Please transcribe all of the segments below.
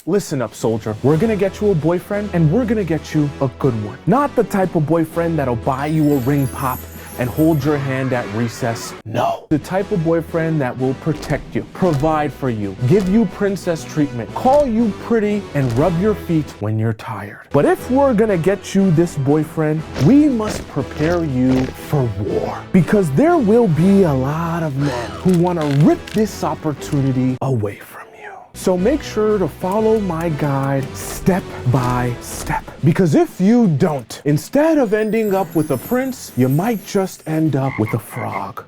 Listen up, soldier. We're gonna get you a boyfriend, and we're gonna get you a good one. Not the type of boyfriend that'll buy you a ring pop and hold your hand at recess. No. The type of boyfriend that will protect you, provide for you, give you princess treatment, call you pretty, and rub your feet when you're tired. But if we're gonna get you this boyfriend, we must prepare you for war. Because there will be a lot of men who wanna rip this opportunity away from you. So make sure to follow my guide step by step. Because if you don't, instead of ending up with a prince, you might just end up with a frog.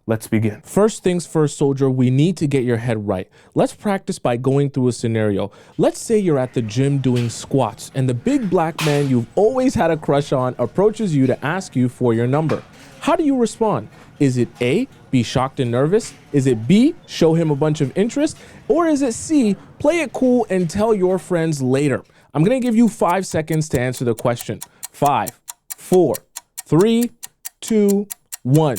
Let's begin. First things first, soldier, we need to get your head right. Let's practice by going through a scenario. Let's say you're at the gym doing squats and the big black man you've always had a crush on approaches you to ask you for your number. How do you respond? Is it A, be shocked and nervous? Is it B, show him a bunch of interest? Or is it C, play it cool and tell your friends later? I'm gonna give you 5 seconds to answer the question. 5, 4, 3, 2, 1.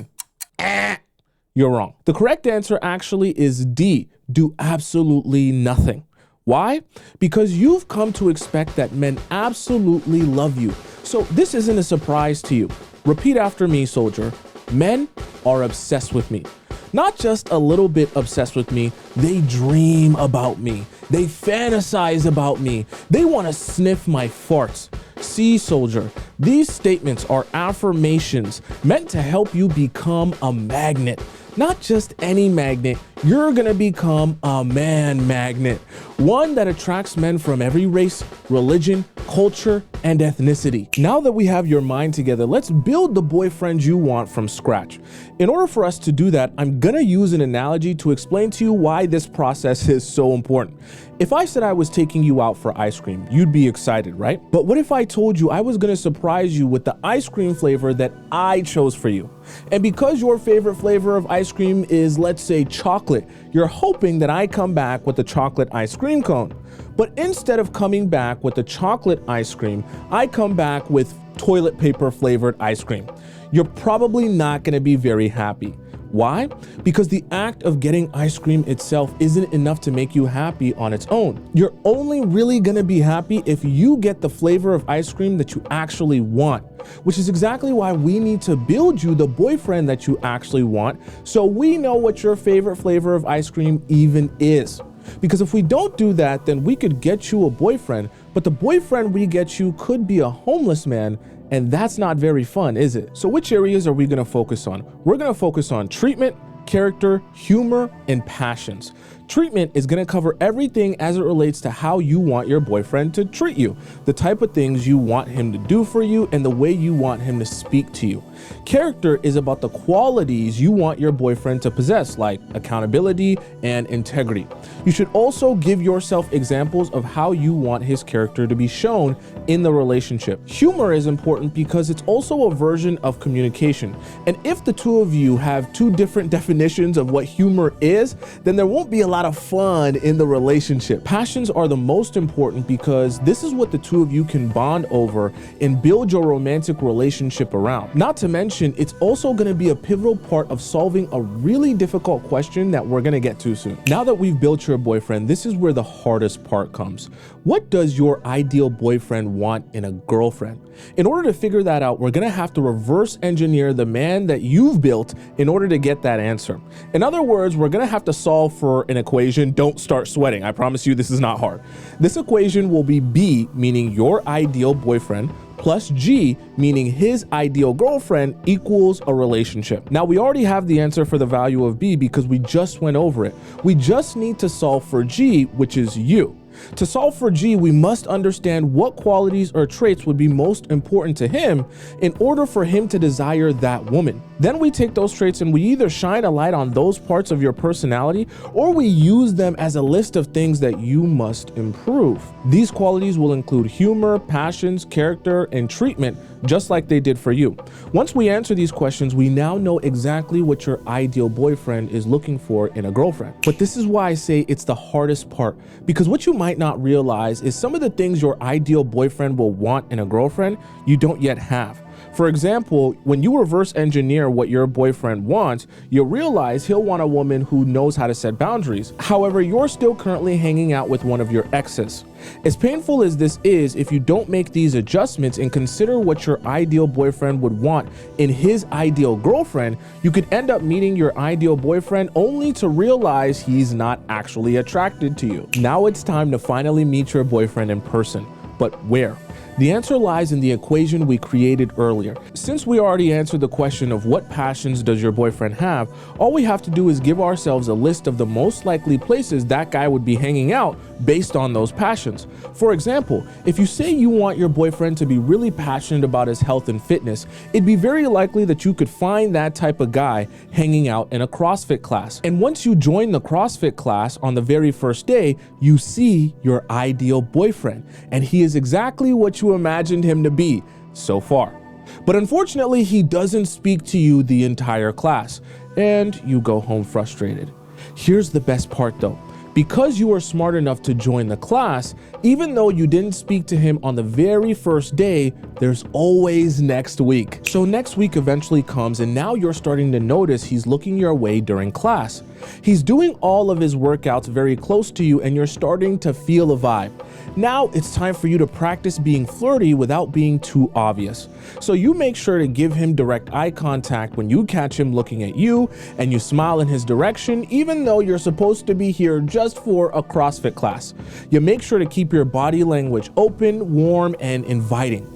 You're wrong. The correct answer actually is D, do absolutely nothing. Why? Because you've come to expect that men absolutely love you. So this isn't a surprise to you. Repeat after me, soldier. Men are obsessed with me. Not just a little bit obsessed with me, they dream about me. They fantasize about me. They want to sniff my farts. See, soldier, these statements are affirmations meant to help you become a magnet. Not just any magnet, you're gonna become a man magnet. One that attracts men from every race, religion, culture, and ethnicity. Now that we have your mind together, let's build the boyfriend you want from scratch. In order for us to do that, I'm gonna use an analogy to explain to you why this process is so important. If I said I was taking you out for ice cream, you'd be excited, right? But what if I told you I was gonna surprise you with the ice cream flavor that I chose for you? And because your favorite flavor of ice cream is, let's say, chocolate, you're hoping that I come back with a chocolate ice cream cone. But instead of coming back with the chocolate ice cream, I come back with toilet paper flavored ice cream. You're probably not gonna be very happy. Why? Because the act of getting ice cream itself isn't enough to make you happy on its own. You're only really gonna be happy if you get the flavor of ice cream that you actually want, which is exactly why we need to build you the boyfriend that you actually want, so we know what your favorite flavor of ice cream even is. Because if we don't do that, then we could get you a boyfriend, but the boyfriend we get you could be a homeless man, and that's not very fun, is it? So which areas are we gonna focus on? We're gonna focus on treatment, character, humor, and passions. Treatment is gonna cover everything as it relates to how you want your boyfriend to treat you, the type of things you want him to do for you, and the way you want him to speak to you. Character is about the qualities you want your boyfriend to possess, like accountability and integrity. You should also give yourself examples of how you want his character to be shown in the relationship. Humor is important because it's also a version of communication. And if the two of you have two different definitions of what humor is, then there won't be a lot of fun in the relationship. Passions are the most important because this is what the two of you can bond over and build your romantic relationship around. Not to mention, it's also going to be a pivotal part of solving a really difficult question that we're going to get to soon. Now that we've built your boyfriend, this is where the hardest part comes. What does your ideal boyfriend want in a girlfriend? In order to figure that out, we're going to have to reverse engineer the man that you've built in order to get that answer. In other words, we're going to have to solve for an equation. Don't start sweating. I promise you this is not hard. This equation will be B, meaning your ideal boyfriend, plus G, meaning his ideal girlfriend, equals a relationship. Now, we already have the answer for the value of B because we just went over it. We just need to solve for G, which is you. To solve for G, we must understand what qualities or traits would be most important to him in order for him to desire that woman. Then we take those traits and we either shine a light on those parts of your personality or we use them as a list of things that you must improve. These qualities will include humor, passions, character, and treatment, just like they did for you. Once we answer these questions, we now know exactly what your ideal boyfriend is looking for in a girlfriend. But this is why I say it's the hardest part, because what you might not realize is some of the things your ideal boyfriend will want in a girlfriend you don't yet have. For example, when you reverse engineer what your boyfriend wants, you'll realize he'll want a woman who knows how to set boundaries. However, you're still currently hanging out with one of your exes. As painful as this is, if you don't make these adjustments and consider what your ideal boyfriend would want in his ideal girlfriend, you could end up meeting your ideal boyfriend only to realize he's not actually attracted to you. Now it's time to finally meet your boyfriend in person. But where? The answer lies in the equation we created earlier. Since we already answered the question of what passions does your boyfriend have, all we have to do is give ourselves a list of the most likely places that guy would be hanging out based on those passions. For example, if you say you want your boyfriend to be really passionate about his health and fitness, it'd be very likely that you could find that type of guy hanging out in a CrossFit class. And once you join the CrossFit class on the very first day, you see your ideal boyfriend, and he is exactly what you imagined him to be so far. But unfortunately, he doesn't speak to you the entire class, and you go home frustrated. Here's the best part though. Because you were smart enough to join the class, even though you didn't speak to him on the very first day, there's always next week. So next week eventually comes, and now you're starting to notice he's looking your way during class. He's doing all of his workouts very close to you, and you're starting to feel a vibe. Now it's time for you to practice being flirty without being too obvious. So you make sure to give him direct eye contact when you catch him looking at you, and you smile in his direction even though you're supposed to be here just for a CrossFit class. You make sure to keep your body language open, warm, and inviting.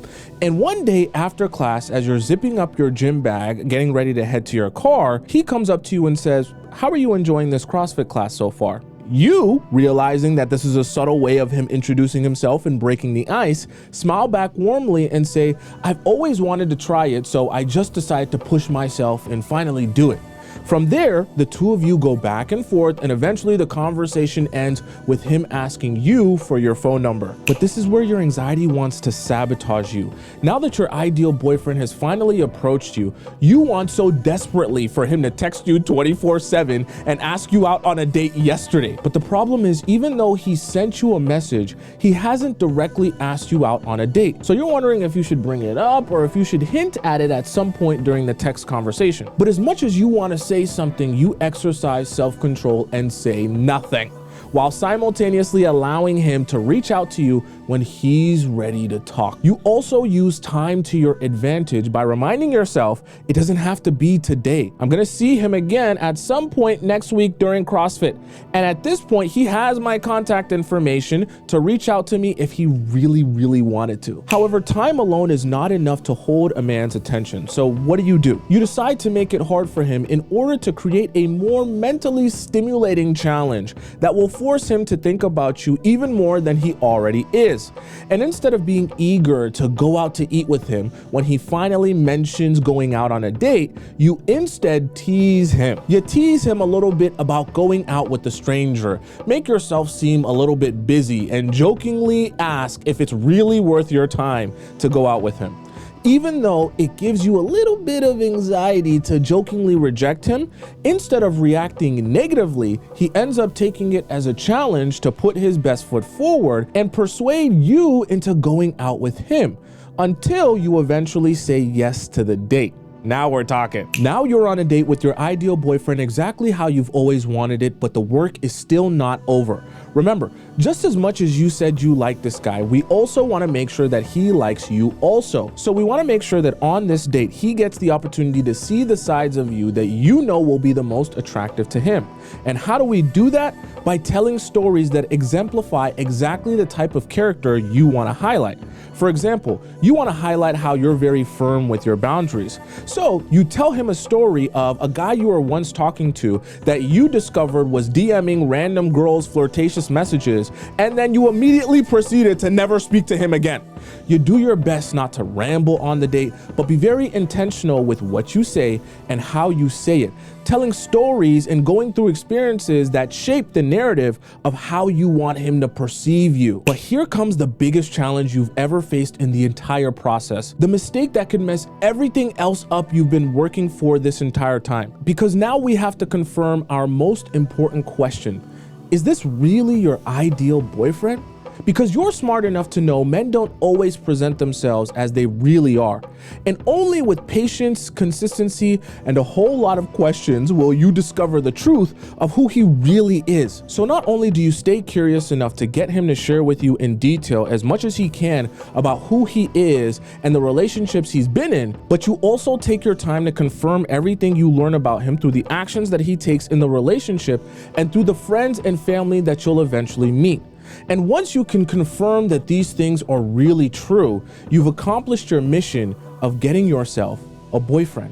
And one day after class, as you're zipping up your gym bag, getting ready to head to your car, he comes up to you and says, "How are you enjoying this CrossFit class so far?" You, realizing that this is a subtle way of him introducing himself and breaking the ice, smile back warmly and say, "I've always wanted to try it, so I just decided to push myself and finally do it." From there, the two of you go back and forth, and eventually the conversation ends with him asking you for your phone number. But this is where your anxiety wants to sabotage you. Now that your ideal boyfriend has finally approached you, you want so desperately for him to text you 24/7 and ask you out on a date yesterday. But the problem is, even though he sent you a message, he hasn't directly asked you out on a date. So you're wondering if you should bring it up or if you should hint at it at some point during the text conversation. But as much as you want to say something, you exercise self-control and say nothing, while simultaneously allowing him to reach out to you when he's ready to talk. You also use time to your advantage by reminding yourself it doesn't have to be today. I'm gonna see him again at some point next week during CrossFit. And at this point, he has my contact information to reach out to me if he really wanted to. However, time alone is not enough to hold a man's attention. So what do? You decide to make it hard for him in order to create a more mentally stimulating challenge that will force him to think about you even more than he already is. And instead of being eager to go out to eat with him when he finally mentions going out on a date, you instead tease him. You tease him a little bit about going out with a stranger, make yourself seem a little bit busy, and jokingly ask if it's really worth your time to go out with him. Even though it gives you a little bit of anxiety to jokingly reject him, instead of reacting negatively, he ends up taking it as a challenge to put his best foot forward and persuade you into going out with him, until you eventually say yes to the date. Now we're talking. Now you're on a date with your ideal boyfriend exactly how you've always wanted it, but the work is still not over. Remember, just as much as you said you like this guy, we also want to make sure that he likes you also. So we want to make sure that on this date, he gets the opportunity to see the sides of you that you know will be the most attractive to him. And how do we do that? By telling stories that exemplify exactly the type of character you want to highlight. For example, you want to highlight how you're very firm with your boundaries. So you tell him a story of a guy you were once talking to that you discovered was DMing random girls flirtatious messages, and then you immediately proceeded to never speak to him again. You do your best not to ramble on the date, but be very intentional with what you say and how you say it, telling stories and going through experiences that shape the narrative of how you want him to perceive you. But here comes the biggest challenge you've ever faced in the entire process, the mistake that could mess everything else up you've been working for this entire time. Because now we have to confirm our most important question. Is this really your ideal boyfriend? Because you're smart enough to know men don't always present themselves as they really are. And only with patience, consistency, and a whole lot of questions will you discover the truth of who he really is. So not only do you stay curious enough to get him to share with you in detail as much as he can about who he is and the relationships he's been in, but you also take your time to confirm everything you learn about him through the actions that he takes in the relationship and through the friends and family that you'll eventually meet. And once you can confirm that these things are really true, you've accomplished your mission of getting yourself a boyfriend.